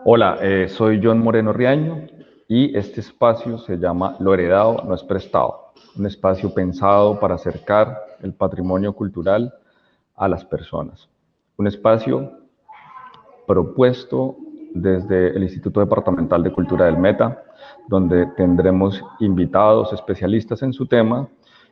Hola, soy John Moreno Riaño y este espacio se llama Lo heredado no es prestado, un espacio pensado para acercar el patrimonio cultural a las personas. Un espacio propuesto desde el Instituto Departamental de Cultura del Meta, donde tendremos invitados especialistas en su tema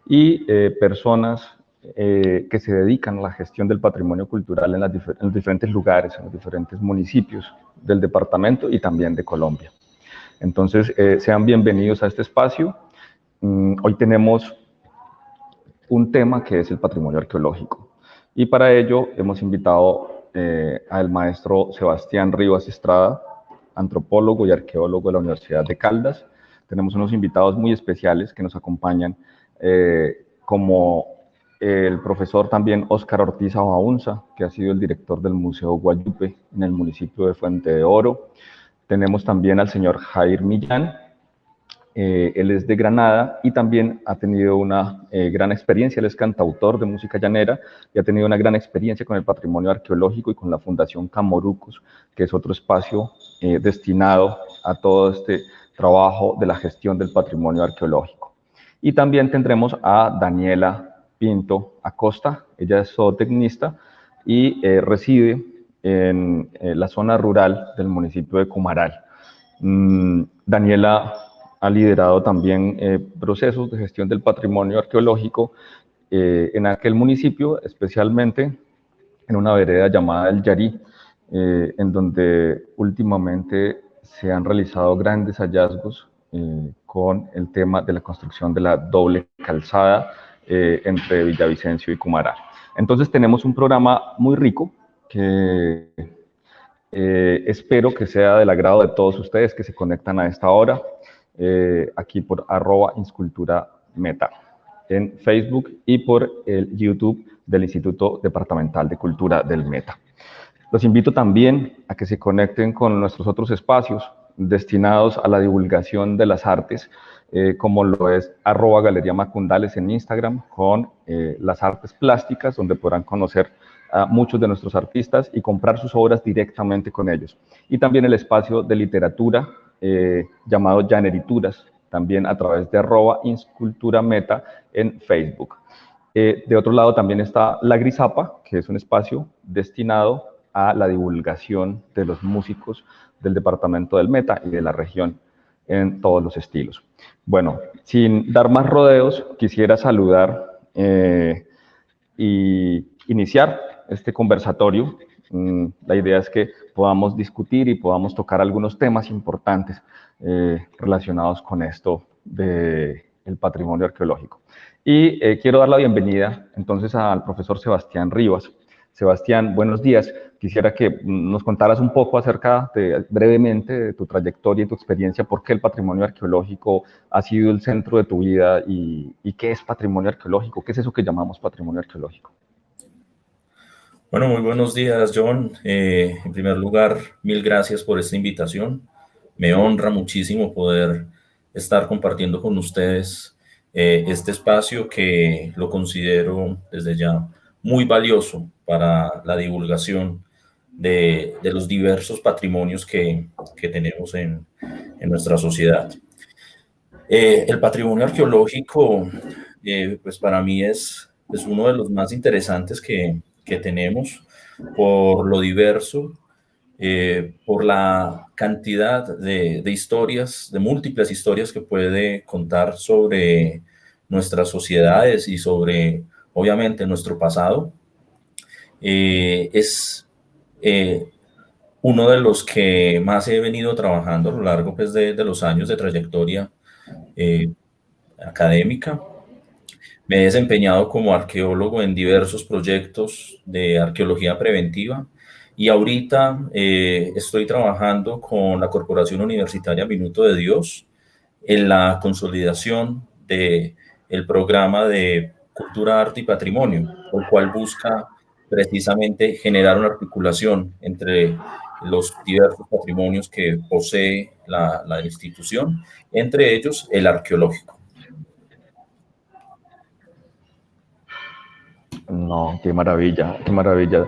y personas que se dedican a la gestión del patrimonio cultural en los diferentes lugares, en los diferentes municipios del departamento y también de Colombia. Entonces, sean bienvenidos a este espacio. Hoy tenemos un tema que es el patrimonio arqueológico. Y para ello hemos invitado al maestro Sebastián Rivas Estrada, antropólogo y arqueólogo de la Universidad de Caldas. Tenemos unos invitados muy especiales que nos acompañan, como el profesor también Óscar Ortiz Abaunza, que ha sido el director del Museo Guayupe en el municipio de Fuente de Oro. Tenemos también al señor Jair Millán. Él es de Granada y también ha tenido una gran experiencia. Él es cantautor de música llanera y ha tenido una gran experiencia con el patrimonio arqueológico y con la Fundación Camorucos, que es otro espacio destinado a todo este trabajo de la gestión del patrimonio arqueológico. Y también tendremos a Daniela Pinto Acosta. Ella es zootecnista y reside en la zona rural del municipio de Cumaral. Daniela ha liderado también procesos de gestión del patrimonio arqueológico en aquel municipio, especialmente en una vereda llamada El Yarí, en donde últimamente se han realizado grandes hallazgos con el tema de la construcción de la doble calzada entre Villavicencio y Cumaral. Entonces tenemos un programa muy rico que espero que sea del agrado de todos ustedes que se conectan a esta hora, aquí por @insculturameta en Facebook y por el YouTube del Instituto Departamental de Cultura del Meta. Los invito también a que se conecten con nuestros otros espacios destinados a la divulgación de las artes, como lo es @Galería Macundales en Instagram, con las artes plásticas, donde podrán conocer a muchos de nuestros artistas y comprar sus obras directamente con ellos. Y también el espacio de literatura llamado Llanerituras, también a través de @insculturameta en Facebook. De otro lado también está La Grisapa, que es un espacio destinado a la divulgación de los músicos del departamento del Meta y de la región en todos los estilos. Bueno, sin dar más rodeos, quisiera saludar y iniciar este conversatorio. La idea es que podamos discutir y podamos tocar algunos temas importantes relacionados con esto del patrimonio arqueológico. Y quiero dar la bienvenida entonces al profesor Sebastián Rivas. Sebastián, buenos días. Quisiera que nos contaras un poco acerca brevemente de tu trayectoria y tu experiencia, por qué el patrimonio arqueológico ha sido el centro de tu vida y qué es patrimonio arqueológico, qué es eso que llamamos patrimonio arqueológico. Bueno, muy buenos días, John. En primer lugar, mil gracias por esta invitación. Me honra muchísimo poder estar compartiendo con ustedes este espacio que lo considero desde ya muy valioso para la divulgación de los diversos patrimonios que tenemos en nuestra sociedad. El patrimonio arqueológico, pues para mí es uno de los más interesantes que tenemos por lo diverso, por la cantidad de historias, de múltiples historias que puede contar sobre nuestras sociedades y sobre, obviamente, nuestro pasado. Es uno de los que más he venido trabajando a lo largo pues, de los años de trayectoria académica. Me he desempeñado como arqueólogo en diversos proyectos de arqueología preventiva y ahorita estoy trabajando con la Corporación Universitaria Minuto de Dios en la consolidación del programa de Cultura, Arte y Patrimonio, el cual busca precisamente generar una articulación entre los diversos patrimonios que posee la institución, entre ellos el arqueológico. No, qué maravilla, qué maravilla.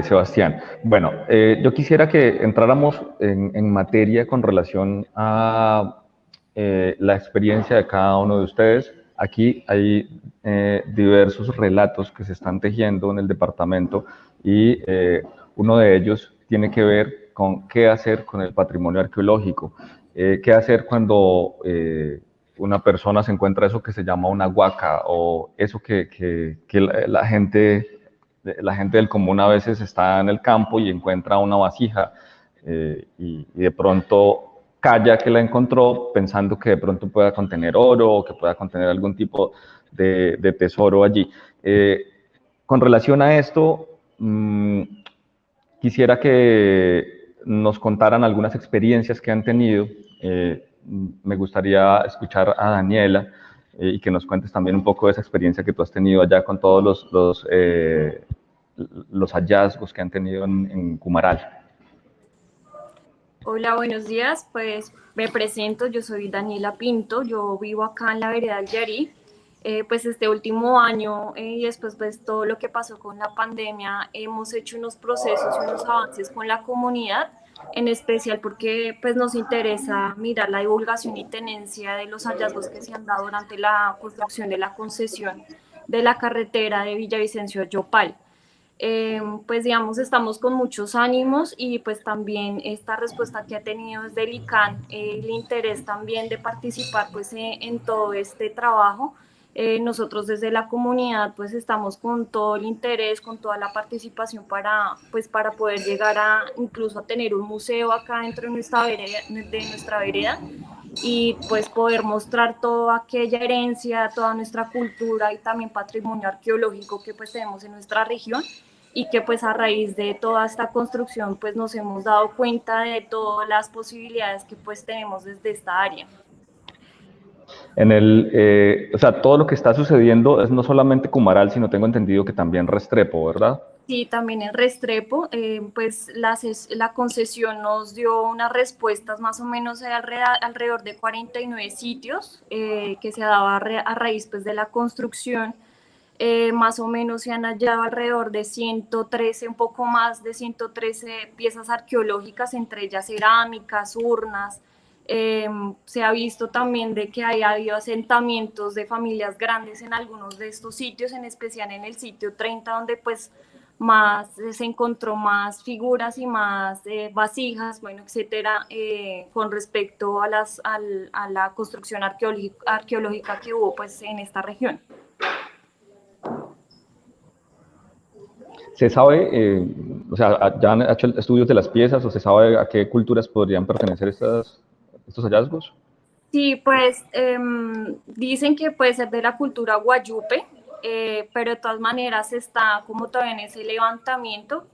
Sebastián. Bueno, yo quisiera que entráramos en materia con relación a la experiencia de cada uno de ustedes. Aquí hay diversos relatos que se están tejiendo en el departamento y uno de ellos tiene que ver con qué hacer con el patrimonio arqueológico, qué hacer cuando una persona se encuentra eso que se llama una huaca o eso que la gente del común a veces está en el campo y encuentra una vasija y de pronto calla que la encontró pensando que de pronto pueda contener oro o que pueda contener algún tipo de tesoro allí. Con relación a esto, quisiera que nos contaran algunas experiencias que han tenido. Me gustaría escuchar a Daniela y que nos cuentes también un poco de esa experiencia que tú has tenido allá con todos los hallazgos que han tenido en Cumaral. Hola, buenos días. Pues me presento, yo soy Daniela Pinto, yo vivo acá en la vereda del Yarí. Pues este último año y después pues todo lo que pasó con la pandemia, hemos hecho unos procesos y unos avances con la comunidad, en especial porque pues nos interesa mirar la divulgación y tenencia de los hallazgos que se han dado durante la construcción de la concesión de la carretera de Villavicencio a Yopal. Pues digamos, estamos con muchos ánimos y pues también esta respuesta que ha tenido desde el ICANN, el interés también de participar pues en todo este trabajo. Nosotros desde la comunidad pues estamos con todo el interés, con toda la participación para poder llegar a incluso a tener un museo acá dentro de nuestra vereda y pues poder mostrar toda aquella herencia, toda nuestra cultura y también patrimonio arqueológico que pues tenemos en nuestra región y que pues a raíz de toda esta construcción pues nos hemos dado cuenta de todas las posibilidades que pues tenemos desde esta área. O sea, todo lo que está sucediendo es no solamente Cumaral, sino tengo entendido que también Restrepo, ¿verdad? Sí, también en Restrepo, pues la concesión nos dio unas respuestas más o menos alrededor de 49 sitios que se daba a raíz pues, de la construcción. Más o menos se han hallado alrededor de 113, un poco más de 113 piezas arqueológicas, entre ellas cerámicas, urnas. Se ha visto también de que ha habido asentamientos de familias grandes en algunos de estos sitios, en especial en el sitio 30, donde pues más se encontró más figuras y más vasijas, bueno, etcétera, con respecto a la construcción arqueológica que hubo pues en esta región. ¿Se sabe, o sea, ya han hecho estudios de las piezas o se sabe a qué culturas podrían pertenecer estos hallazgos? Sí, pues dicen que puede ser de la cultura guayupe, pero de todas maneras está como todavía en ese levantamiento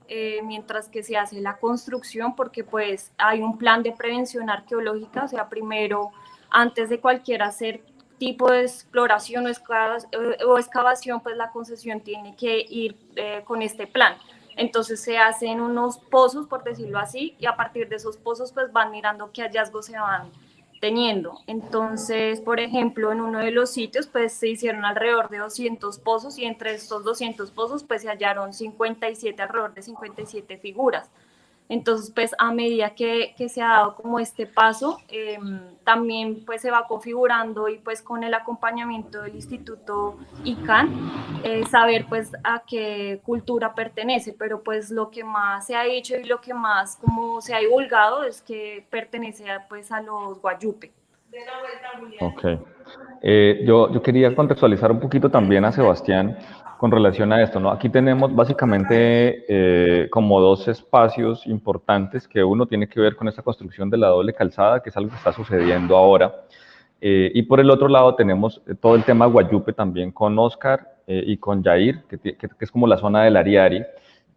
mientras que se hace la construcción, porque pues hay un plan de prevención arqueológica, o sea, primero, antes de cualquier hacer tipo de exploración o excavación, pues la concesión tiene que ir con este plan. Entonces se hacen unos pozos, por decirlo así, y a partir de esos pozos pues van mirando qué hallazgos se van teniendo. Entonces, por ejemplo, en uno de los sitios pues se hicieron alrededor de 200 pozos y entre estos 200 pozos pues se hallaron 57, alrededor de 57 figuras. Entonces, pues a medida que se ha dado como este paso, también pues se va configurando y pues con el acompañamiento del Instituto ICANN, saber pues a qué cultura pertenece, pero pues lo que más se ha dicho y lo que más como se ha divulgado es que pertenece pues a los guayupe. Ok. Yo quería contextualizar un poquito también a Sebastián con relación a esto, ¿no? Aquí tenemos básicamente como dos espacios importantes, que uno tiene que ver con esta construcción de la doble calzada, que es algo que está sucediendo ahora, y por el otro lado tenemos todo el tema Guayupe también con Oscar y con Yair, que es como la zona del Ariari,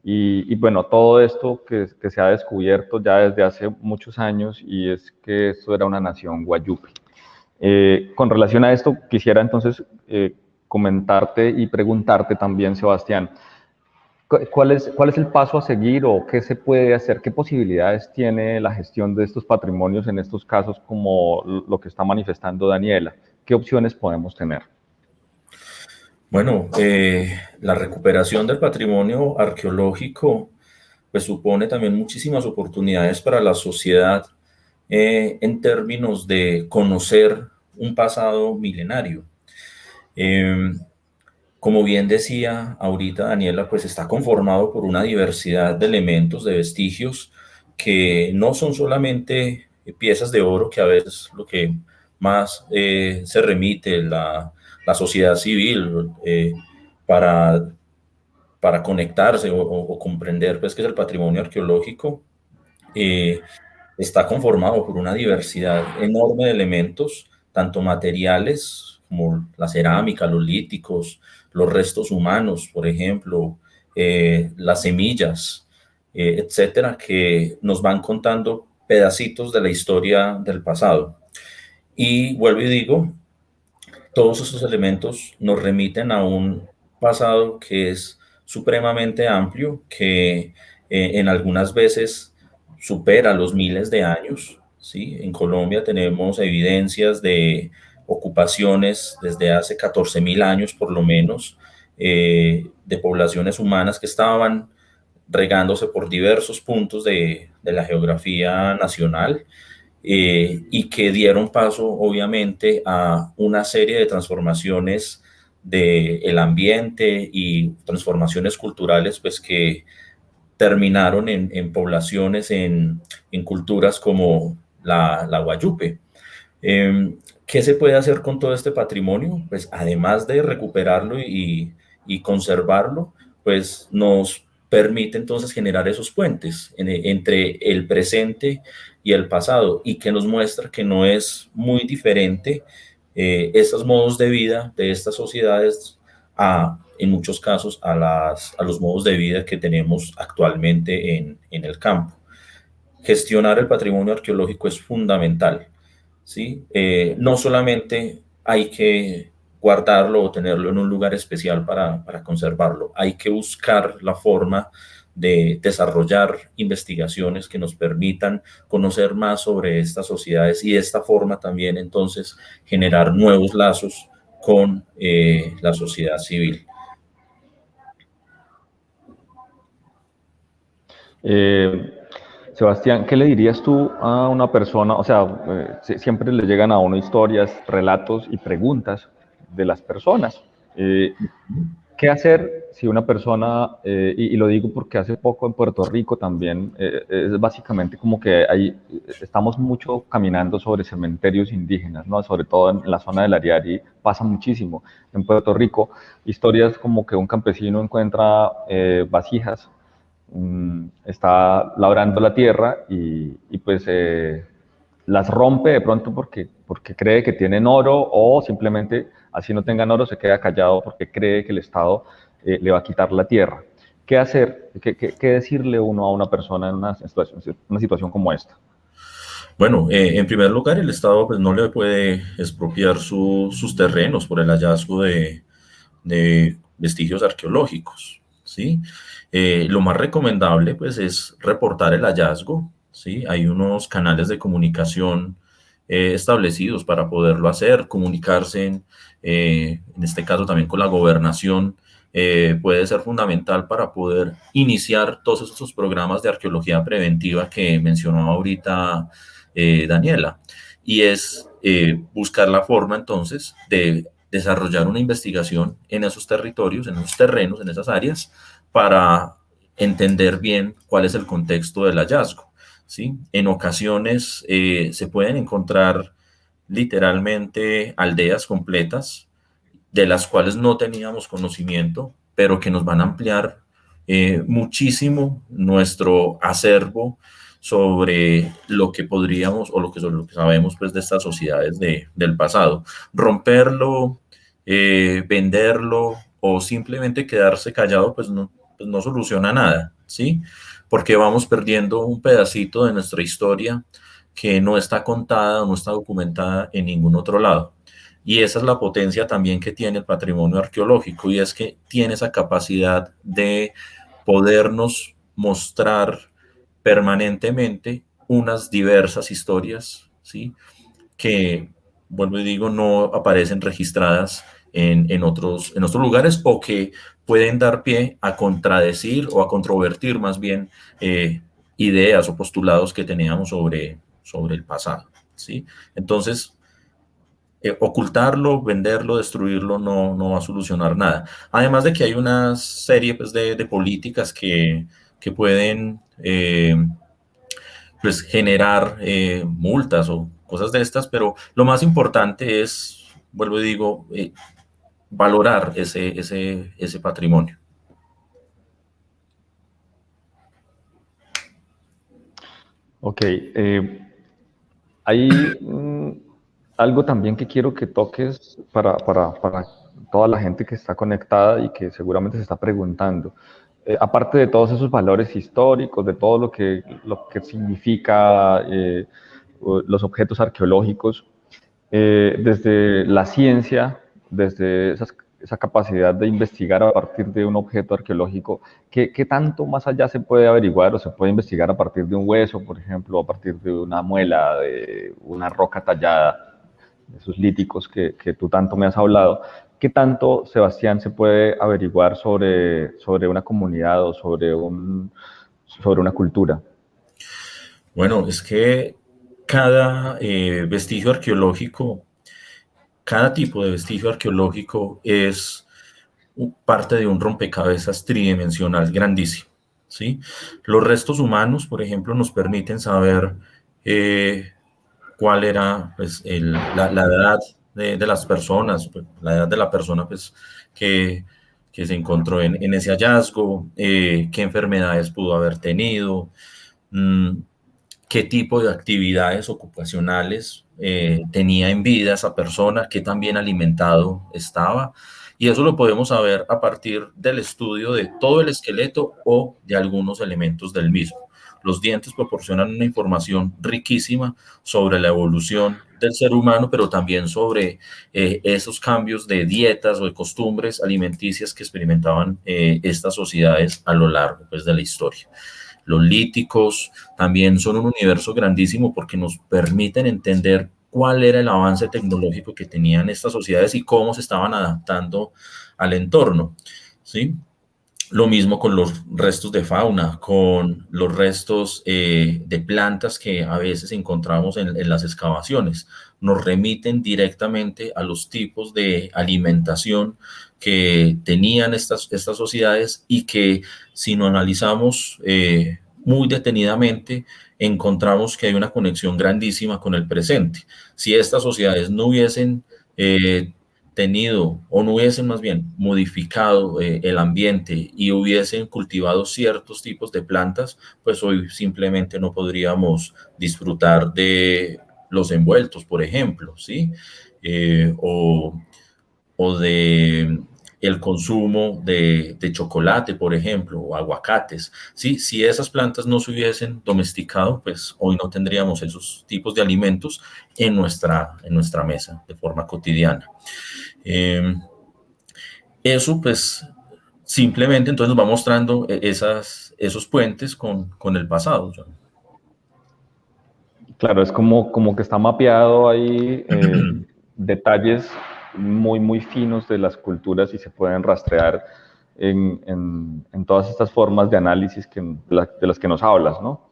y bueno, todo esto que se ha descubierto ya desde hace muchos años, y es que esto era una nación Guayupe. Con relación a esto, quisiera entonces comentarte y preguntarte también, Sebastián, ¿cuál es el paso a seguir o qué se puede hacer? ¿Qué posibilidades tiene la gestión de estos patrimonios en estos casos como lo que está manifestando Daniela? ¿Qué opciones podemos tener? Bueno, la recuperación del patrimonio arqueológico pues supone también muchísimas oportunidades para la sociedad en términos de conocer un pasado milenario. Eh, Como bien decía ahorita Daniela, pues está conformado por una diversidad de elementos, de vestigios, que no son solamente piezas de oro, que a veces lo que más se remite la sociedad civil para, para conectarse o comprender pues, qué es el patrimonio arqueológico. eh, Está conformado por una diversidad enorme de elementos, tanto materiales como la cerámica, los líticos, los restos humanos, por ejemplo, las semillas, etcétera, que nos van contando pedacitos de la historia del pasado. Y vuelvo y digo, todos esos elementos nos remiten a un pasado que es supremamente amplio, que en algunas veces supera los miles de años, ¿sí? En Colombia tenemos evidencias de ocupaciones desde hace 14.000 años por lo menos, de poblaciones humanas que estaban regándose por diversos puntos de la geografía nacional, y que dieron paso, obviamente, a una serie de transformaciones del ambiente y transformaciones culturales, pues que terminaron en poblaciones, en culturas como la Guayupe. ¿Qué se puede hacer con todo este patrimonio? Pues además de recuperarlo y conservarlo, pues nos permite entonces generar esos puentes entre el presente y el pasado, y que nos muestra que no es muy diferente estos modos de vida de estas sociedades en muchos casos, a los modos de vida que tenemos actualmente en el campo. Gestionar el patrimonio arqueológico es fundamental, ¿sí? No solamente hay que guardarlo o tenerlo en un lugar especial para conservarlo, hay que buscar la forma de desarrollar investigaciones que nos permitan conocer más sobre estas sociedades y de esta forma también entonces generar nuevos lazos con la sociedad civil. Eh, Sebastián, ¿qué le dirías tú a una persona? O sea, siempre le llegan a uno historias, relatos y preguntas de las personas. ¿Qué hacer si una persona, y lo digo porque hace poco en Puerto Rico también, es básicamente como que estamos mucho caminando sobre cementerios indígenas, ¿no? Sobre todo en la zona del Ariari pasa muchísimo. En Puerto Rico, historias como que un campesino encuentra vasijas, está labrando la tierra y pues las rompe de pronto porque cree que tienen oro, o simplemente así no tengan oro se queda callado porque cree que el Estado le va a quitar la tierra. ¿Qué hacer? ¿Qué decirle uno a una persona en una situación como esta? Bueno, en primer lugar, el Estado pues, no le puede expropiar sus terrenos por el hallazgo de vestigios arqueológicos, ¿sí? Lo más recomendable, pues, es reportar el hallazgo, ¿sí? Hay unos canales de comunicación establecidos para poderlo hacer, comunicarse, en este caso también con la gobernación, puede ser fundamental para poder iniciar todos esos programas de arqueología preventiva que mencionó ahorita Daniela, y es buscar la forma entonces de desarrollar una investigación en esos territorios, en esos terrenos, en esas áreas, para entender bien cuál es el contexto del hallazgo, ¿sí? En ocasiones se pueden encontrar literalmente aldeas completas de las cuales no teníamos conocimiento, pero que nos van a ampliar muchísimo nuestro acervo sobre lo que podríamos o sobre lo que sabemos pues, de estas sociedades del pasado. Romperlo, venderlo o simplemente quedarse callado, pues no soluciona nada, ¿sí? Porque vamos perdiendo un pedacito de nuestra historia que no está contada, no está documentada en ningún otro lado. Y esa es la potencia también que tiene el patrimonio arqueológico, y es que tiene esa capacidad de podernos mostrar permanentemente unas diversas historias, ¿sí? Que, vuelvo y digo, no aparecen registradas en otros lugares, o que pueden dar pie a contradecir o a controvertir más bien ideas o postulados que teníamos sobre el pasado, ¿sí? Entonces, ocultarlo, venderlo, destruirlo no va a solucionar nada. Además de que hay una serie, pues, de políticas que pueden pues, generar multas o cosas de estas, pero lo más importante es, vuelvo y digo, valorar ese patrimonio. Ok, hay algo también que quiero que toques para toda la gente que está conectada y que seguramente se está preguntando. Aparte de todos esos valores históricos, de todo lo que significa los objetos arqueológicos, desde la ciencia, desde esa capacidad de investigar a partir de un objeto arqueológico, ¿qué tanto más allá se puede averiguar o se puede investigar a partir de un hueso, por ejemplo, a partir de una muela, de una roca tallada, de esos líticos que tú tanto me has hablado? ¿Qué tanto, Sebastián, se puede averiguar sobre una comunidad o sobre una cultura? Bueno, es que cada vestigio arqueológico, cada tipo de vestigio arqueológico es parte de un rompecabezas tridimensional grandísimo, ¿sí? Los restos humanos, por ejemplo, nos permiten saber cuál era, pues, la edad de las personas, pues, la edad de la persona, pues, que se encontró en ese hallazgo, qué enfermedades pudo haber tenido, mm, qué tipo de actividades ocupacionales tenía en vida esa persona, qué tan bien alimentado estaba. Y eso lo podemos saber a partir del estudio de todo el esqueleto o de algunos elementos del mismo. Los dientes proporcionan una información riquísima sobre la evolución del ser humano, pero también sobre esos cambios de dietas o de costumbres alimenticias que experimentaban estas sociedades a lo largo, pues, de la historia. Los líticos también son un universo grandísimo porque nos permiten entender cuál era el avance tecnológico que tenían estas sociedades y cómo se estaban adaptando al entorno, ¿sí? Lo mismo con los restos de fauna, con los restos de plantas que a veces encontramos en las excavaciones. Nos remiten directamente a los tipos de alimentación que tenían estas sociedades y que, si no analizamos muy detenidamente, encontramos que hay una conexión grandísima con el presente. Si estas sociedades no hubiesen tenido, o no hubiesen más bien modificado el ambiente y hubiesen cultivado ciertos tipos de plantas, pues hoy simplemente no podríamos disfrutar de los envueltos, por ejemplo, ¿sí? O de el consumo de chocolate, por ejemplo, o aguacates, ¿sí? Si esas plantas no se hubiesen domesticado, pues hoy no tendríamos esos tipos de alimentos en nuestra mesa de forma cotidiana. Eso, pues, simplemente entonces nos va mostrando esos puentes con el pasado. Claro, es como que está mapeado ahí detalles muy finos de las culturas y se pueden rastrear en todas estas formas de análisis de las que nos hablas, ¿no?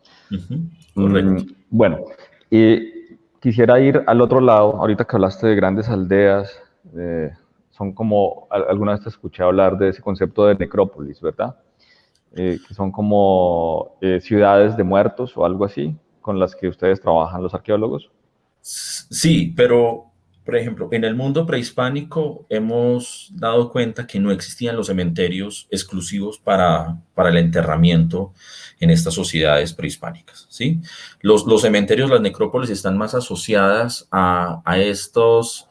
Correcto. Bueno, quisiera ir al otro lado, ahorita que hablaste de grandes aldeas, son como, alguna vez te escuché hablar de ese concepto de necrópolis, ¿verdad? Que son como ciudades de muertos o algo así, con las que ustedes trabajan los arqueólogos. Sí, pero, por ejemplo, en el mundo prehispánico hemos dado cuenta que no existían los cementerios exclusivos para el enterramiento en estas sociedades prehispánicas, ¿sí? Los cementerios, las necrópolis, están más asociadas a estos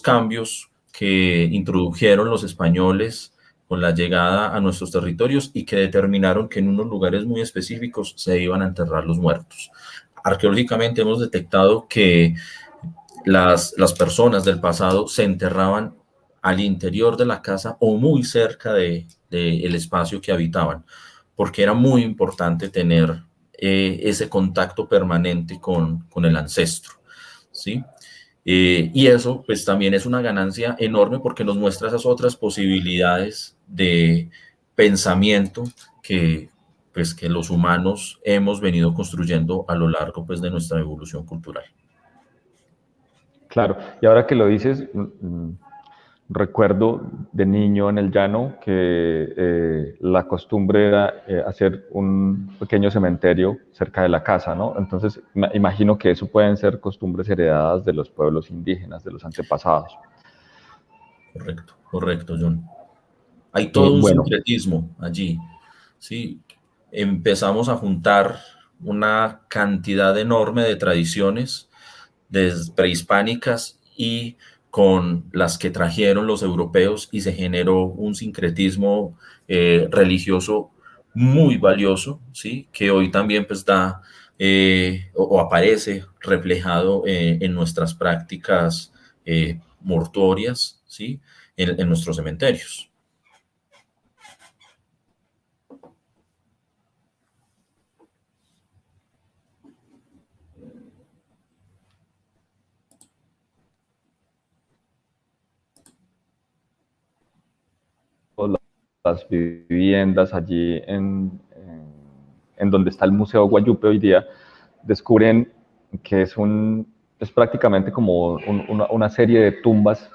cambios que introdujeron los españoles con la llegada a nuestros territorios y que determinaron que en unos lugares muy específicos se iban a enterrar los muertos. Arqueológicamente hemos detectado que las personas del pasado se enterraban al interior de la casa o muy cerca del espacio que habitaban, porque era muy importante tener ese contacto permanente con el ancestro, ¿sí? Y eso pues también es una ganancia enorme porque nos muestra esas otras posibilidades de pensamiento que, pues, que los humanos hemos venido construyendo a lo largo pues, de nuestra evolución cultural. Claro, y ahora que lo dices, recuerdo de niño en el llano que la costumbre era hacer un pequeño cementerio cerca de la casa, ¿no? Entonces, imagino que eso pueden ser costumbres heredadas de los pueblos indígenas, de los antepasados. Correcto, correcto, John. Hay todo un Bueno, sincretismo allí, ¿sí? Empezamos a juntar una cantidad enorme de tradiciones prehispánicas y con las que trajeron los europeos y se generó un sincretismo religioso muy valioso, ¿sí? Que hoy también pues da o aparece reflejado en nuestras prácticas mortuorias, ¿sí? En nuestros cementerios. las viviendas allí en donde está el Museo Guayupe hoy día, descubren que es prácticamente como una serie de tumbas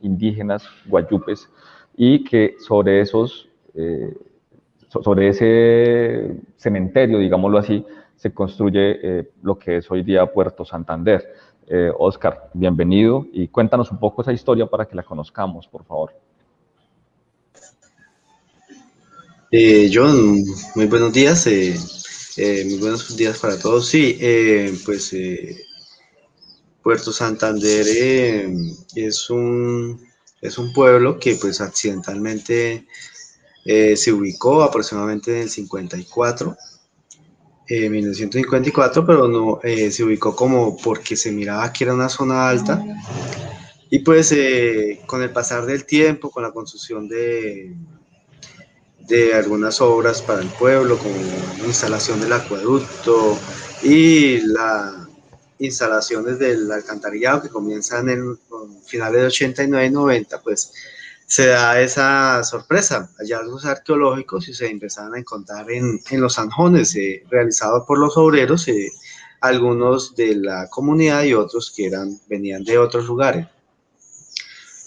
indígenas, guayupes, y que sobre sobre ese cementerio, digámoslo así, se construye lo que es hoy día Puerto Santander. Oscar, bienvenido y cuéntanos un poco esa historia para que la conozcamos, por favor. John, muy buenos días, muy buenos días para todos. Sí, Puerto Santander es un pueblo que pues accidentalmente se ubicó aproximadamente en el 54, 1954, pero no se ubicó como porque se miraba que era una zona alta y pues con el pasar del tiempo, con la construcción de algunas obras para el pueblo, como la instalación del acueducto y las instalaciones del alcantarillado que comienzan en finales de 89 y 90, pues se da esa sorpresa, hallazgos arqueológicos y se empezaron a encontrar en los zanjones realizados por los obreros, algunos de la comunidad y otros que venían de otros lugares.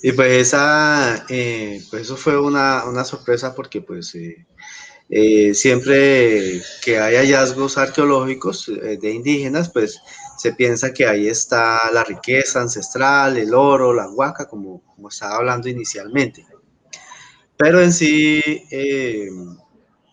Y pues, pues eso fue una sorpresa porque pues siempre que hay hallazgos arqueológicos de indígenas, pues se piensa que ahí está la riqueza ancestral, el oro, la huaca, como estaba hablando inicialmente. Pero en sí,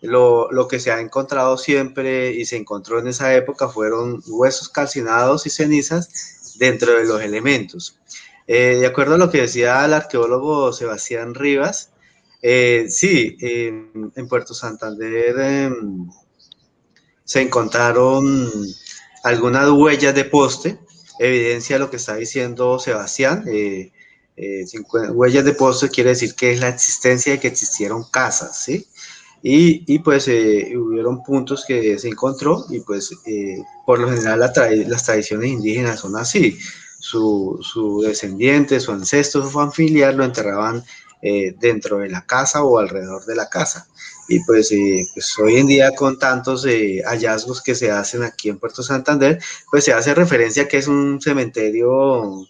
lo que se ha encontrado siempre y se encontró en esa época fueron huesos calcinados y cenizas dentro de los elementos. De acuerdo a lo que decía el arqueólogo Sebastián Rivas, sí, en Puerto Santander se encontraron algunas huellas de poste, evidencia de lo que está diciendo Sebastián. Huellas de poste quiere decir que es la existencia de que existieron casas, ¿sí? Y pues hubieron puntos que se encontró y pues por lo general las tradiciones indígenas son así. Su descendiente, su ancestro, su familiar lo enterraban dentro de la casa o alrededor de la casa. Y pues, pues hoy en día con tantos hallazgos que se hacen aquí en Puerto Santander, pues se hace referencia a que es un cementerio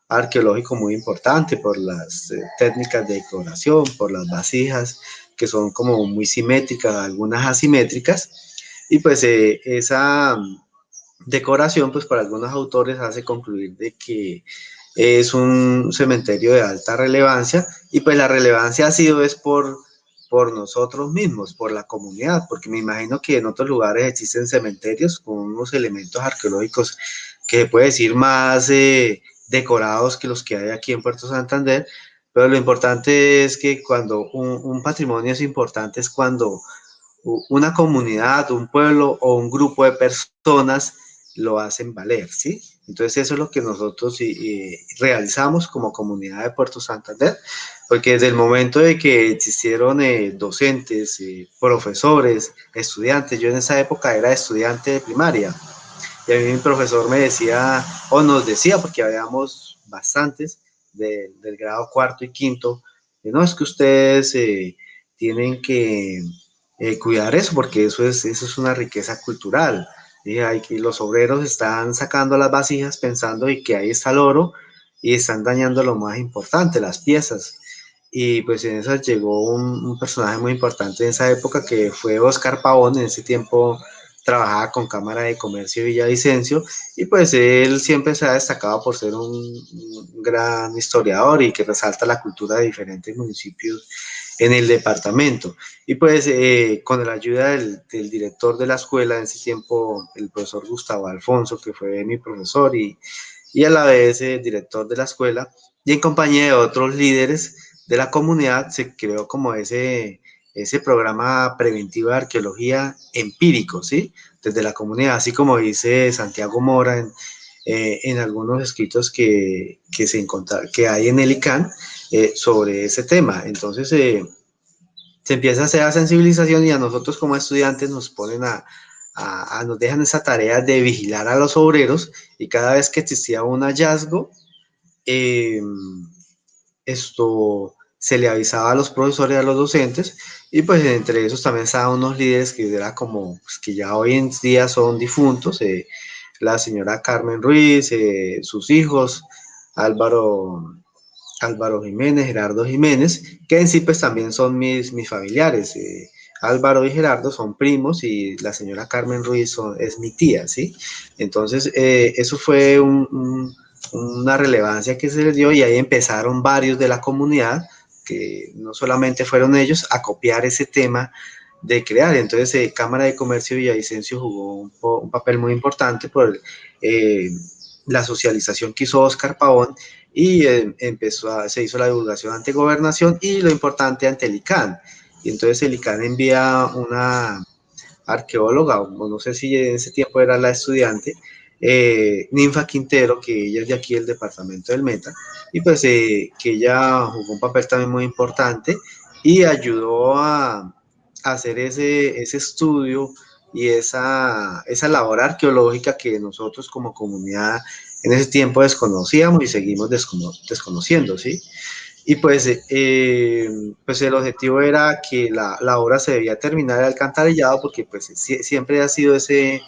arqueológico muy importante por las técnicas de decoración, por las vasijas que son como muy simétricas, algunas asimétricas, y pues esa decoración pues para algunos autores hace concluir de que es un cementerio de alta relevancia y pues la relevancia ha sido es por nosotros mismos, por la comunidad, porque me imagino que en otros lugares existen cementerios con unos elementos arqueológicos que se puede decir más decorados que los que hay aquí en Puerto Santander, pero lo importante es que cuando un patrimonio es importante es cuando una comunidad, un pueblo o un grupo de personas lo hacen valer, ¿sí? Entonces eso es lo que nosotros realizamos como comunidad de Puerto Santander, porque desde el momento de que existieron docentes, profesores, estudiantes, yo en esa época era estudiante de primaria, Y a mí mi profesor me decía, o nos decía, porque habíamos bastantes del grado cuarto y quinto, no, es que ustedes tienen que cuidar eso, porque eso es una riqueza cultural. Y hay que los obreros están sacando las vasijas pensando y que ahí está el oro y están dañando lo más importante, las piezas. Y pues en eso llegó un personaje muy importante en esa época que fue Oscar Pavón. En ese tiempo trabajaba con Cámara de Comercio de Villavicencio y pues él siempre se ha destacado por ser un gran historiador y que resalta la cultura de diferentes municipios en el departamento. Y pues con la ayuda del director de la escuela en ese tiempo, el profesor Gustavo Alfonso, que fue mi profesor y a la vez director de la escuela, y en compañía de otros líderes de la comunidad, se creó como ese programa preventivo de arqueología empírico, ¿sí? Desde la comunidad, así como dice Santiago Mora en algunos escritos que hay en el ICANN sobre ese tema. Entonces, se empieza a hacer la sensibilización y a nosotros como estudiantes nos ponen nos dejan esa tarea de vigilar a los obreros y cada vez que existía un hallazgo, eh, esto se le avisaba a los profesores y a los docentes y pues entre esos también estaban unos líderes que era como pues, que ya hoy en día son difuntos, la señora Carmen Ruiz, sus hijos, Álvaro, Álvaro Jiménez, Gerardo Jiménez, que en sí pues también son mis familiares. Álvaro y Gerardo son primos y la señora Carmen Ruiz es mi tía, ¿sí? Entonces, eso fue una relevancia que se les dio y ahí empezaron varios de la comunidad, que no solamente fueron ellos, a copiar ese tema de crear. Entonces, Cámara de Comercio de Villavicencio jugó un papel muy importante por la socialización que hizo Oscar Pavón y se hizo la divulgación ante Gobernación y lo importante ante el ICANN. Y entonces el ICANN envía una arqueóloga, o no sé si en ese tiempo era la estudiante, Ninfa Quintero, que ella es de aquí del departamento del Meta, y pues que ella jugó un papel también muy importante y ayudó a hacer ese estudio y esa labor arqueológica que nosotros como comunidad en ese tiempo desconocíamos y seguimos desconociendo, ¿sí? Y pues el objetivo era que la obra se debía terminar el alcantarillado porque pues siempre ha sido ese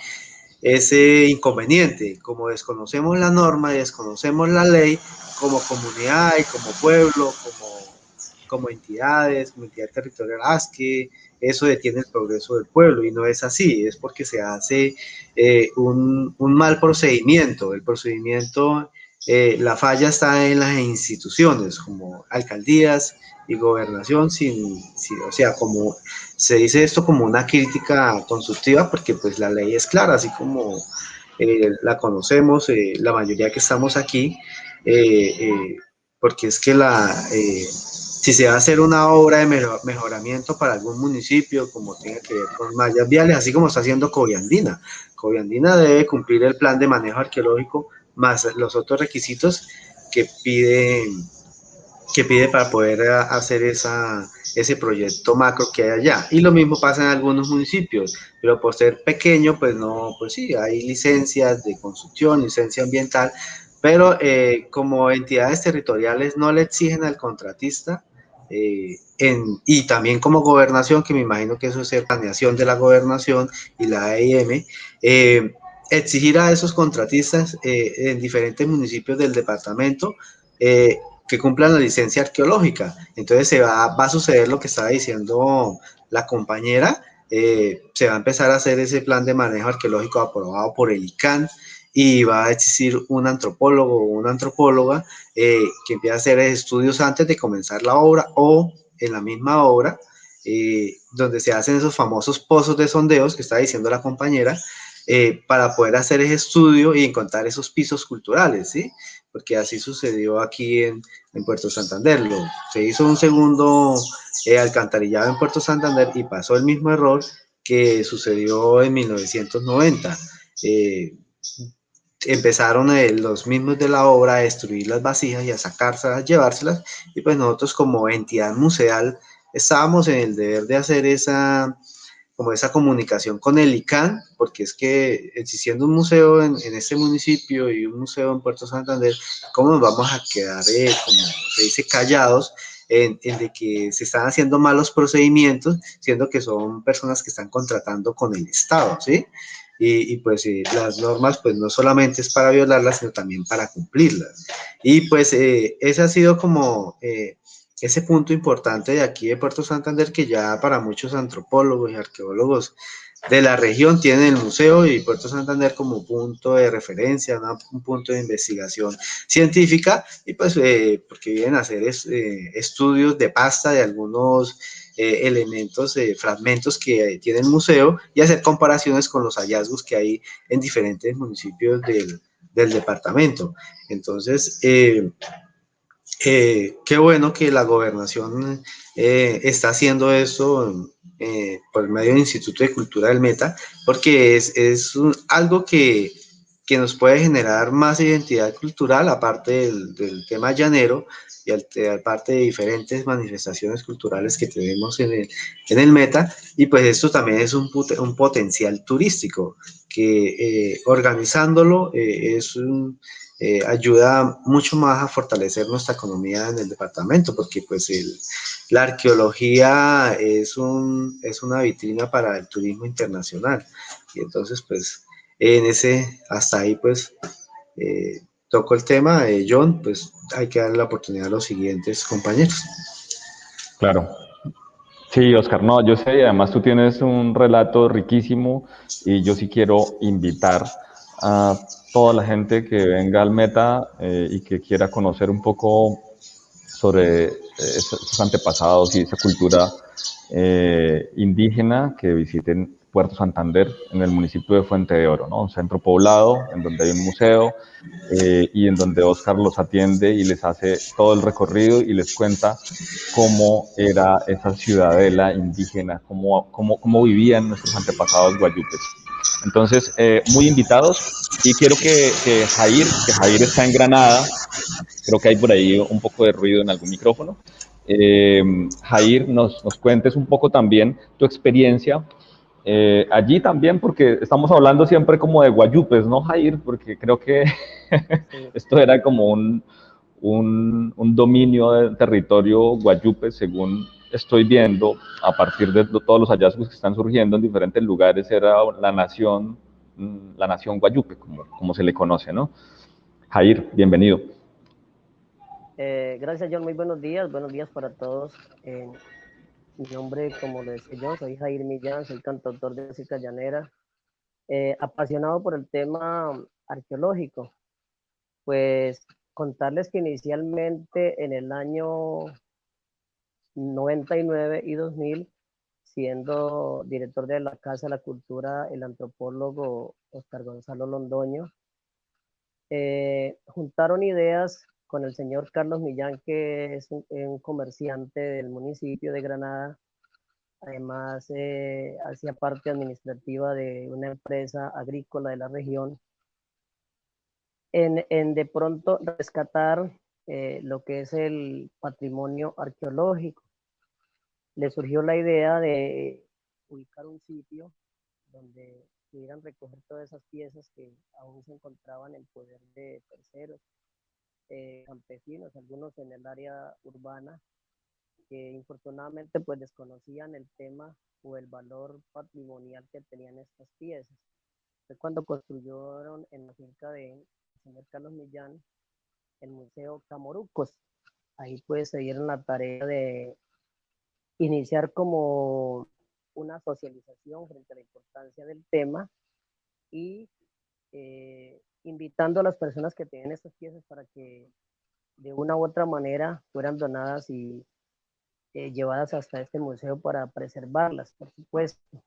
inconveniente. Como desconocemos la norma y desconocemos la ley, como comunidad y como pueblo, como entidades, como entidad territorial, que eso detiene el progreso del pueblo y no es así, es porque se hace un mal procedimiento. El procedimiento, la falla está en las instituciones como alcaldías y gobernación, o sea, como se dice esto como una crítica constructiva porque pues la ley es clara, así como la conocemos, la mayoría que estamos aquí, porque es que si se va a hacer una obra de mejoramiento para algún municipio, como tenga que ver con mallas viales, así como está haciendo Coviandina. Coviandina debe cumplir el plan de manejo arqueológico más los otros requisitos que pide para poder hacer ese proyecto macro que hay allá. Y lo mismo pasa en algunos municipios, pero por ser pequeño, pues no, pues sí, hay licencias de construcción, licencia ambiental, pero como entidades territoriales no le exigen al contratista, y también como gobernación, que me imagino que eso es planeación de la gobernación y la EIM, exigir a esos contratistas en diferentes municipios del departamento que cumplan la licencia arqueológica. Entonces va a suceder lo que estaba diciendo la compañera, se va a empezar a hacer ese plan de manejo arqueológico aprobado por el ICANN y va a existir un antropólogo o una antropóloga que empiece a hacer estudios antes de comenzar la obra o en la misma obra, donde se hacen esos famosos pozos de sondeos que está diciendo la compañera, para poder hacer ese estudio y encontrar esos pisos culturales, ¿sí? Porque así sucedió aquí en Puerto Santander. Se hizo un segundo alcantarillado en Puerto Santander y pasó el mismo error que sucedió en 1990. Empezaron los mismos de la obra a destruir las vasijas y a sacárselas, llevárselas, y pues nosotros como entidad museal estábamos en el deber de hacer como esa comunicación con el ICANN, porque es que existiendo un museo en este municipio y un museo en Puerto Santander, ¿cómo nos vamos a quedar, como se dice, callados en de que se están haciendo malos procedimientos, siendo que son personas que están contratando con el Estado, ¿sí? Y pues las normas pues no solamente es para violarlas, sino también para cumplirlas. Y pues ese ha sido como ese punto importante de aquí de Puerto Santander, que ya para muchos antropólogos y arqueólogos de la región tienen el museo y Puerto Santander como punto de referencia, ¿no? Un punto de investigación científica, y pues porque vienen a hacer estudios de pasta de algunos elementos, fragmentos que tiene el museo, y hacer comparaciones con los hallazgos que hay en diferentes municipios del departamento. Entonces, qué bueno que la gobernación está haciendo esto por medio del Instituto de Cultura del Meta, porque algo que nos puede generar más identidad cultural, aparte del tema llanero, y aparte de diferentes manifestaciones culturales que tenemos en el Meta. Y pues esto también es un potencial turístico, que organizándolo ayuda mucho más a fortalecer nuestra economía en el departamento, porque pues la arqueología es una vitrina para el turismo internacional. Y entonces pues hasta ahí pues toco el tema. John, pues hay que darle la oportunidad a los siguientes compañeros. Claro. Sí, Oscar, no, yo sé, y además tú tienes un relato riquísimo y yo sí quiero invitar a toda la gente que venga al Meta y que quiera conocer un poco sobre esos antepasados y esa cultura indígena, que visiten Puerto Santander en el municipio de Fuente de Oro, ¿no? Un centro poblado en donde hay un museo y en donde Oscar los atiende y les hace todo el recorrido y les cuenta cómo era esa ciudadela indígena, cómo vivían nuestros antepasados guayupes. Entonces, muy invitados, y quiero que Jair está en Granada. Creo que hay por ahí un poco de ruido en algún micrófono. Jair, nos cuentes un poco también tu experiencia allí también, porque estamos hablando siempre como de guayupes, ¿no, Jair? Porque creo que esto era como un dominio de territorio guayupe, según estoy viendo, a partir de todos los hallazgos que están surgiendo en diferentes lugares. Era la nación guayupe, como se le conoce, ¿no? Jair, bienvenido. Gracias, John. Muy buenos días para todos. Mi nombre, como lo decía yo, soy Jair Millán, soy cantautor de música llanera, apasionado por el tema arqueológico. Pues contarles que inicialmente en el año 99 y 2000, siendo director de la Casa de la Cultura, el antropólogo Oscar Gonzalo Londoño, juntaron ideas con el señor Carlos Millán, que es un comerciante del municipio de Granada. Además, hacía parte administrativa de una empresa agrícola de la región, en de pronto rescatar lo que es el patrimonio arqueológico. Le surgió la idea de ubicar un sitio donde pudieran recoger todas esas piezas que aún se encontraban en poder de terceros, campesinos, algunos en el área urbana, que infortunadamente pues desconocían el tema o el valor patrimonial que tenían estas piezas. Fue cuando construyeron en la finca de señor Carlos Millán el Museo Camorucos. Ahí pues se dieron la tarea de iniciar como una socialización frente a la importancia del tema, y invitando a las personas que tienen estas piezas para que de una u otra manera fueran donadas y llevadas hasta este museo para preservarlas, por supuesto.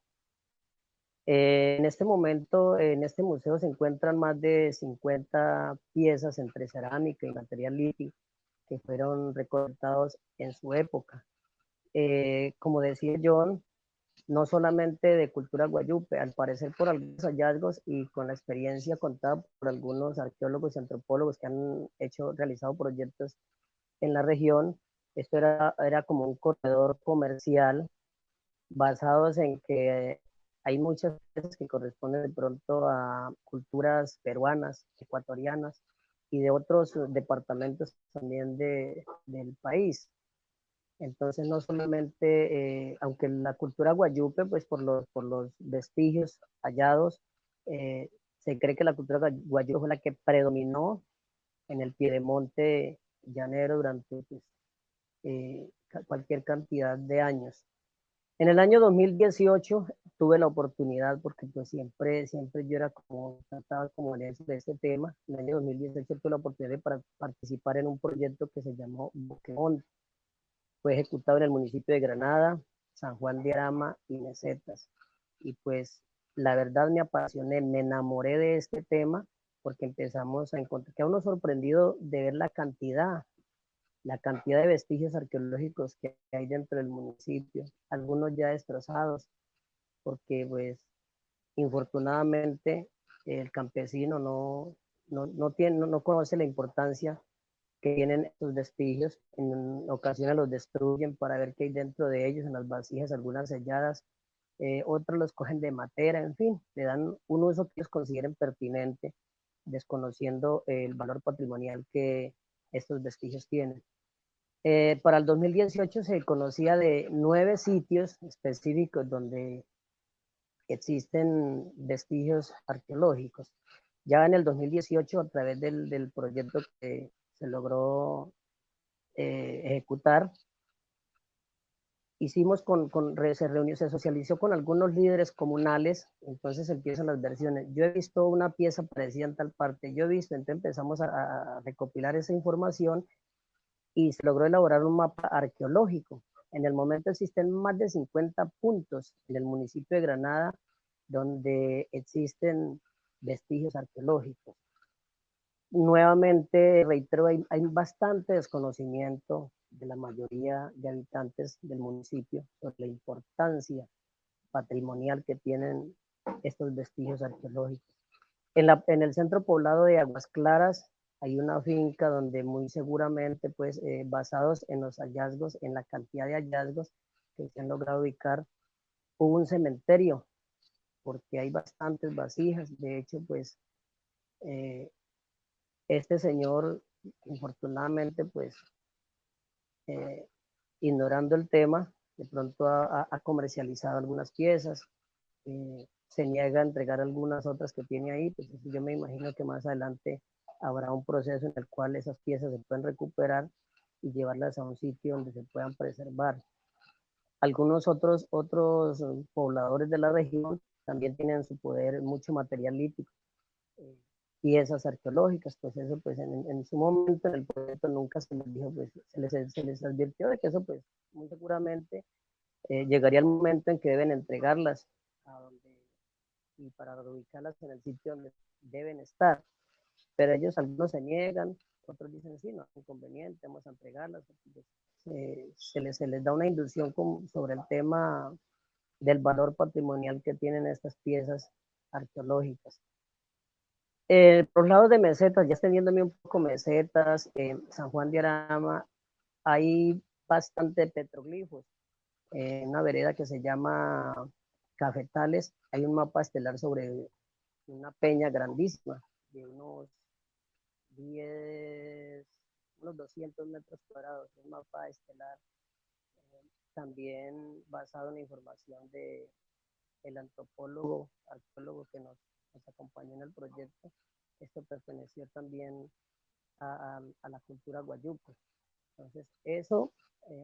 En este momento, en este museo se encuentran más de 50 piezas entre cerámica y material lítico que fueron recolectados en su época. Como decía John, no solamente de cultura guayupe, al parecer por algunos hallazgos y con la experiencia contada por algunos arqueólogos y antropólogos que han realizado proyectos en la región, esto era como un corredor comercial basados en que hay muchas piezas que corresponden de pronto a culturas peruanas, ecuatorianas y de otros departamentos también del país. Entonces, no solamente, aunque la cultura guayupe, pues por los vestigios hallados, se cree que la cultura guayupe fue la que predominó en el piedemonte llanero durante pues, cualquier cantidad de años. En el año 2018 tuve la oportunidad, porque pues siempre yo era como, trataba como de este tema. En el año 2018 tuve la oportunidad de participar en un proyecto que se llamó Boquemón. Fue ejecutado en el municipio de Granada, San Juan de Arama y Mesetas. Y pues la verdad me apasioné, me enamoré de este tema porque empezamos a encontrar, quedé uno sorprendido de ver la cantidad de vestigios arqueológicos que hay dentro del municipio, algunos ya destrozados, porque pues infortunadamente el campesino no conoce la importancia que tienen estos vestigios, en ocasiones los destruyen para ver qué hay dentro de ellos, en las vasijas, algunas selladas, otros los cogen de matera, en fin, le dan un uso que ellos consideren pertinente, desconociendo el valor patrimonial que estos vestigios tienen. Para el 2018 se conocía de 9 sitios específicos donde existen vestigios arqueológicos. Ya en el 2018, a través del proyecto que se logró ejecutar, se reunió, se socializó con algunos líderes comunales, entonces empiezan las versiones. Yo he visto una pieza parecida en tal parte, yo he visto, entonces empezamos a recopilar esa información y se logró elaborar un mapa arqueológico. En el momento existen más de 50 puntos en el municipio de Granada donde existen vestigios arqueológicos. Nuevamente, reitero, hay bastante desconocimiento de la mayoría de habitantes del municipio sobre la importancia patrimonial que tienen estos vestigios arqueológicos. En el centro poblado de Aguas Claras hay una finca donde muy seguramente, pues, basados en los hallazgos, en la cantidad de hallazgos que se han logrado ubicar, hubo un cementerio, porque hay bastantes vasijas. De hecho, pues, este señor, infortunadamente, pues, ignorando el tema, de pronto ha comercializado algunas piezas, se niega a entregar algunas otras que tiene ahí, pues yo me imagino que más adelante habrá un proceso en el cual esas piezas se pueden recuperar y llevarlas a un sitio donde se puedan preservar. Algunos otros pobladores de la región también tienen en su poder mucho material lítico, piezas arqueológicas, pues eso pues en su momento en el proyecto nunca se les dijo, pues se les advirtió de que eso pues muy seguramente llegaría el momento en que deben entregarlas a donde, y para ubicarlas en el sitio donde deben estar. Pero ellos, algunos se niegan, otros dicen, sí, no es inconveniente, vamos a entregarlas. Se les da una inducción sobre el tema del valor patrimonial que tienen estas piezas arqueológicas. Por los lados de Mesetas, ya extendiéndome un poco Mesetas, San Juan de Arama, hay bastante petroglifos. En una vereda que se llama Cafetales, hay un mapa estelar sobre una peña grandísima, de unos 200 metros cuadrados, un mapa estelar, también basado en la información del antropólogo, arqueólogo que nos acompañó en el proyecto. Esto perteneció también a la cultura guayuco. Entonces, eso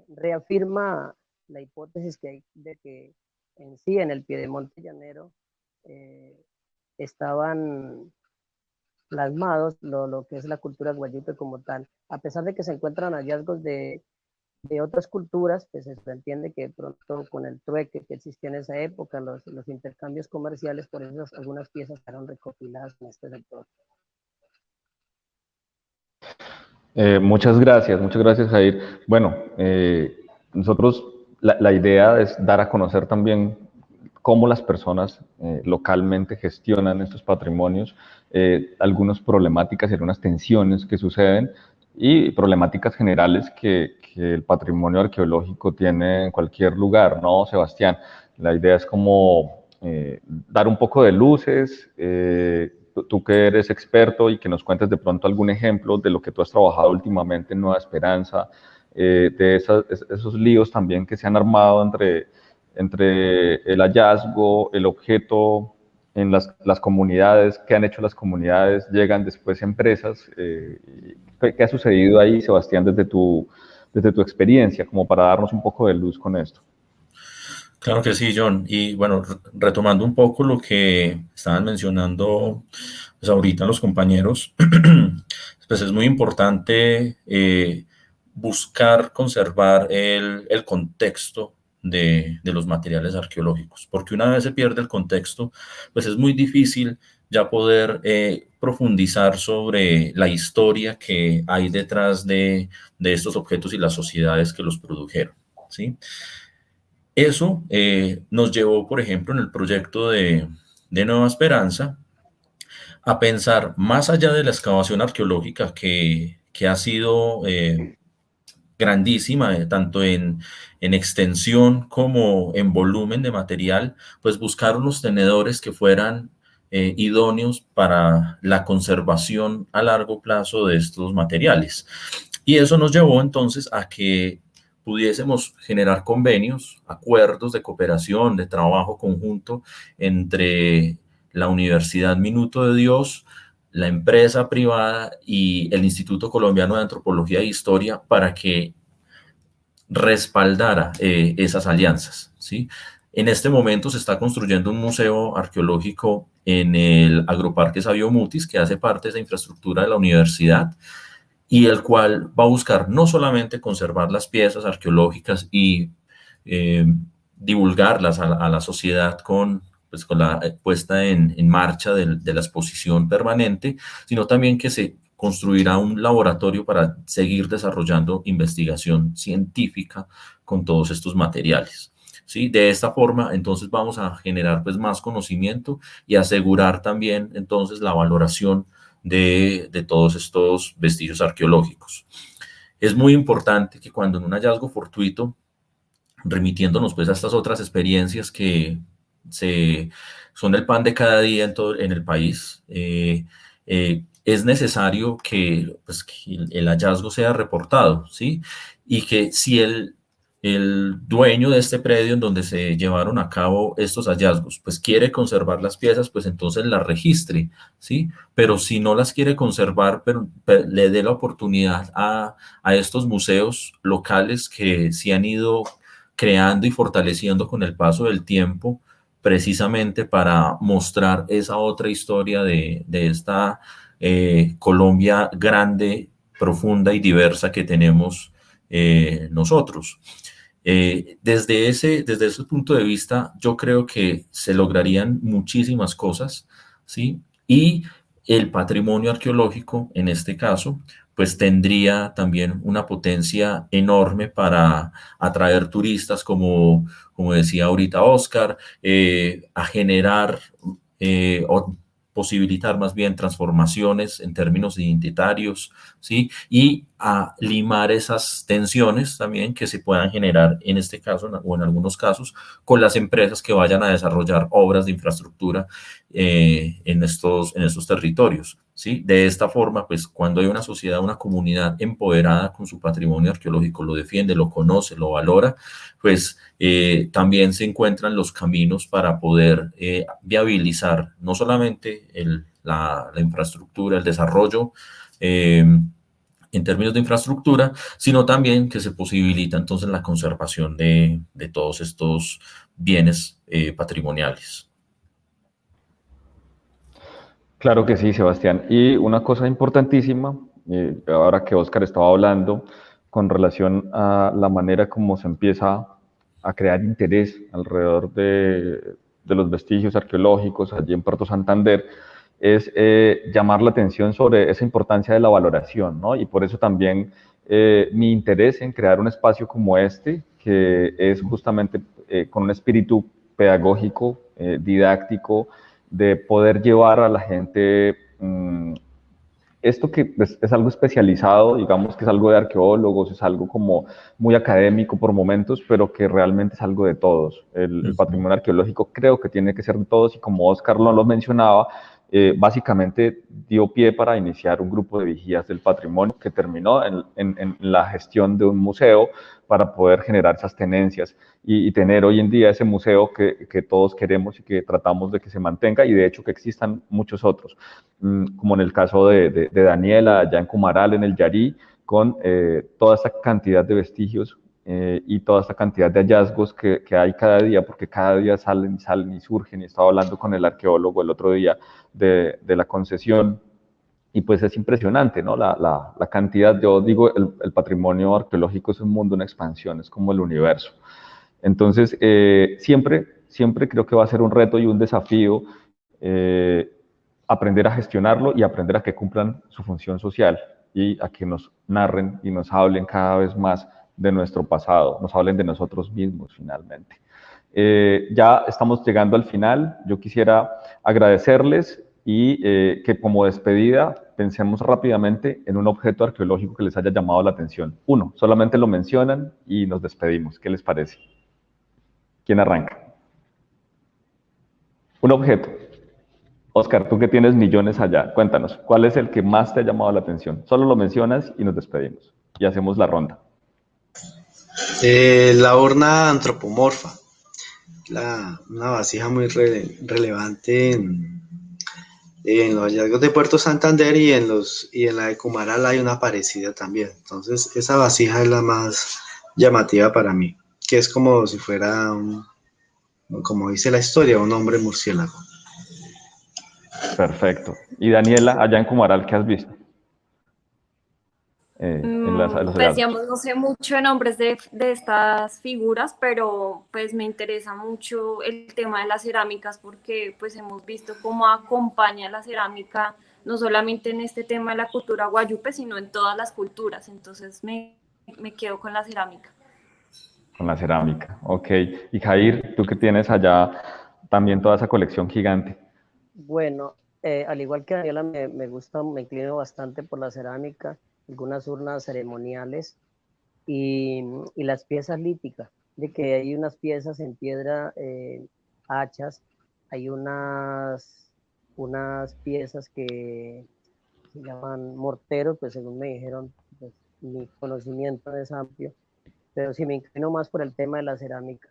reafirma la hipótesis que hay de que en sí, en el piedemonte llanero, estaban plasmados lo que es la cultura guayupe como tal. A pesar de que se encuentran hallazgos de otras culturas, pues se entiende que pronto con el trueque que existía en esa época, los intercambios comerciales, por eso algunas piezas fueron recopiladas en este sector. Muchas gracias, Jair. Bueno, nosotros, la idea es dar a conocer también cómo las personas localmente gestionan estos patrimonios, algunas problemáticas y algunas tensiones que suceden, y problemáticas generales que el patrimonio arqueológico tiene en cualquier lugar, ¿no, Sebastián? La idea es como dar un poco de luces, tú que eres experto y que nos cuentes de pronto algún ejemplo de lo que tú has trabajado últimamente en Nueva Esperanza, de esos líos también que se han armado entre el hallazgo, el objeto en las comunidades, qué han hecho las comunidades, llegan después empresas. ¿Qué ha sucedido ahí, Sebastián, desde tu experiencia, como para darnos un poco de luz con esto? Claro que sí, John. Y bueno, retomando un poco lo que estaban mencionando pues ahorita los compañeros, pues es muy importante buscar conservar el contexto de los materiales arqueológicos, porque una vez se pierde el contexto, pues es muy difícil ya poder profundizar sobre la historia que hay detrás de estos objetos y las sociedades que los produjeron, ¿sí? Eso nos llevó, por ejemplo, en el proyecto de Nueva Esperanza, a pensar más allá de la excavación arqueológica que ha sido grandísima, tanto en extensión como en volumen de material, pues buscar unos tenedores que fueran idóneos para la conservación a largo plazo de estos materiales. Y eso nos llevó entonces a que pudiésemos generar convenios, acuerdos de cooperación, de trabajo conjunto entre la Universidad Minuto de Dios, la empresa privada y el Instituto Colombiano de Antropología e Historia para que respaldara esas alianzas, ¿sí? En este momento se está construyendo un museo arqueológico en el Agroparque Sabio Mutis, que hace parte de esa infraestructura de la universidad, y el cual va a buscar no solamente conservar las piezas arqueológicas y divulgarlas a la sociedad con la puesta en marcha de la exposición permanente, sino también que se construirá un laboratorio para seguir desarrollando investigación científica con todos estos materiales. ¿Sí? De esta forma, entonces vamos a generar pues más conocimiento y asegurar también entonces la valoración de todos estos vestigios arqueológicos. Es muy importante que cuando en un hallazgo fortuito, remitiéndonos pues a estas otras experiencias que son el pan de cada día en el país, es necesario que, pues, que el hallazgo sea reportado, ¿sí? Y que si el dueño de este predio en donde se llevaron a cabo estos hallazgos, pues quiere conservar las piezas, pues entonces las registre, ¿sí? Pero si no las quiere conservar, pero le dé la oportunidad a estos museos locales que se han ido creando y fortaleciendo con el paso del tiempo, precisamente para mostrar esa otra historia de esta Colombia grande, profunda y diversa que tenemos nosotros. Desde ese punto de vista, yo creo que se lograrían muchísimas cosas, ¿sí? Y el patrimonio arqueológico, en este caso, pues tendría también una potencia enorme para atraer turistas, como decía ahorita Oscar, a generar o posibilitar más bien transformaciones en términos identitarios, ¿sí? Y a limar esas tensiones también que se puedan generar en este caso o en algunos casos con las empresas que vayan a desarrollar obras de infraestructura en estos territorios, ¿sí? De esta forma, pues cuando hay una sociedad, una comunidad empoderada con su patrimonio arqueológico, lo defiende, lo conoce, lo valora, pues también se encuentran los caminos para poder viabilizar no solamente la infraestructura, el desarrollo en términos de infraestructura, sino también que se posibilita entonces la conservación de todos estos bienes patrimoniales. Claro que sí, Sebastián. Y una cosa importantísima, ahora que Oscar estaba hablando, con relación a la manera como se empieza a crear interés alrededor de los vestigios arqueológicos allí en Puerto Santander, es llamar la atención sobre esa importancia de la valoración, ¿no? Y por eso también mi interés en crear un espacio como este, que es justamente con un espíritu pedagógico, didáctico, de poder llevar a la gente esto que pues, es algo especializado, digamos que es algo de arqueólogos, es algo como muy académico por momentos, pero que realmente es algo de todos. El patrimonio arqueológico creo que tiene que ser de todos y como Oscar lo mencionaba, básicamente dio pie para iniciar un grupo de vigías del patrimonio que terminó en la gestión de un museo para poder generar esas tenencias y tener hoy en día ese museo que todos queremos y que tratamos de que se mantenga y de hecho que existan muchos otros, como en el caso de Daniela allá en Cumaral, en el Yarí, con toda esta cantidad de vestigios y toda esta cantidad de hallazgos que hay cada día, porque cada día salen y surgen, y estaba hablando con el arqueólogo el otro día de la concesión, y pues es impresionante, ¿no? La cantidad, yo digo, el patrimonio arqueológico es un mundo en expansión, es como el universo. Entonces, siempre creo que va a ser un reto y un desafío aprender a gestionarlo y aprender a que cumplan su función social y a que nos narren y nos hablen cada vez más de nuestro pasado, nos hablen de nosotros mismos finalmente. Ya estamos llegando al final. Yo quisiera agradecerles y que como despedida pensemos rápidamente en un objeto arqueológico que les haya llamado la atención. Uno, solamente lo mencionan y nos despedimos. ¿Qué les parece? ¿Quién arranca? Un objeto. Oscar, tú que tienes millones allá, cuéntanos, ¿cuál es el que más te ha llamado la atención? Solo lo mencionas y nos despedimos y hacemos la ronda. La urna antropomorfa, una vasija muy relevante en los hallazgos de Puerto Santander y en la de Cumaral hay una parecida también. Entonces, esa vasija es la más llamativa para mí, que es como si fuera, como dice la historia, un hombre murciélago. Perfecto. Y Daniela, allá en Cumaral, ¿qué has visto? Pues digamos, no sé mucho de nombres de estas figuras, pero pues me interesa mucho el tema de las cerámicas porque pues hemos visto cómo acompaña la cerámica no solamente en este tema de la cultura guayupe, sino en todas las culturas. Entonces me quedo con la cerámica. Con la cerámica, ok. Y Jair, tú que tienes allá también toda esa colección gigante. Bueno, al igual que Daniela, me gusta, me inclino bastante por la cerámica, algunas urnas ceremoniales y las piezas líticas, de que hay unas piezas en piedra, hachas, hay unas piezas que se llaman morteros, pues según me dijeron, pues, mi conocimiento es amplio, pero sí me inclino más por el tema de la cerámica.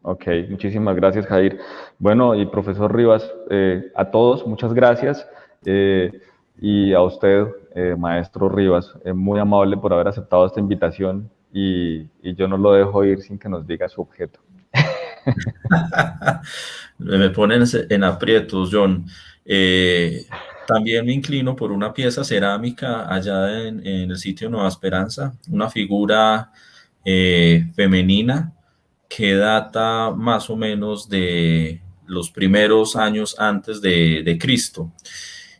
Ok, muchísimas gracias, Jair. Bueno, y profesor Rivas, a todos, muchas gracias. Y a usted, maestro Rivas, muy amable por haber aceptado esta invitación y yo no lo dejo ir sin que nos diga su objeto. Me ponen en aprietos, John. También me inclino por una pieza cerámica allá en el sitio Nueva Esperanza, una figura femenina que data más o menos de los primeros años antes de Cristo.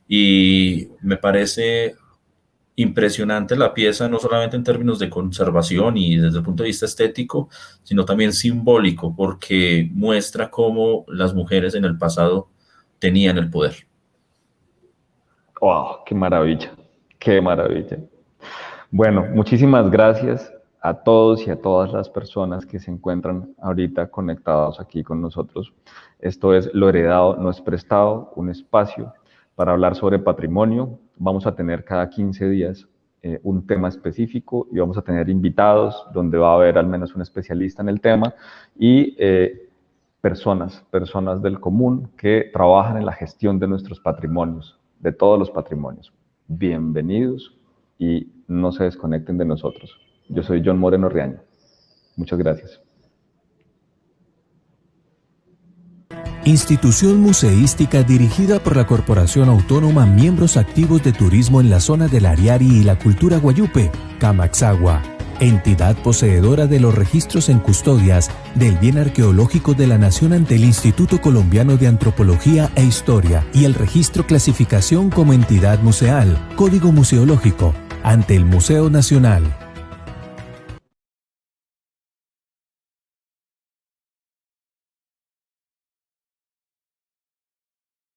Y me parece impresionante la pieza, no solamente en términos de conservación y desde el punto de vista estético, sino también simbólico, porque muestra cómo las mujeres en el pasado tenían el poder. ¡Wow! ¡Qué maravilla! ¡Qué maravilla! Bueno, muchísimas gracias a todos y a todas las personas que se encuentran ahorita conectados aquí con nosotros. Esto es Lo Heredado No Es Prestado, un espacio para hablar sobre patrimonio. Vamos a tener cada 15 días un tema específico y vamos a tener invitados donde va a haber al menos un especialista en el tema y personas del común que trabajan en la gestión de nuestros patrimonios, de todos los patrimonios. Bienvenidos y no se desconecten de nosotros. Yo soy John Moreno Riaño. Muchas gracias. Institución museística dirigida por la Corporación Autónoma Miembros Activos de Turismo en la zona del Ariari y la cultura guayupe, Camaxagua, entidad poseedora de los registros en custodias del bien arqueológico de la Nación ante el Instituto Colombiano de Antropología e Historia y el registro clasificación como entidad museal, Código Museológico, ante el Museo Nacional.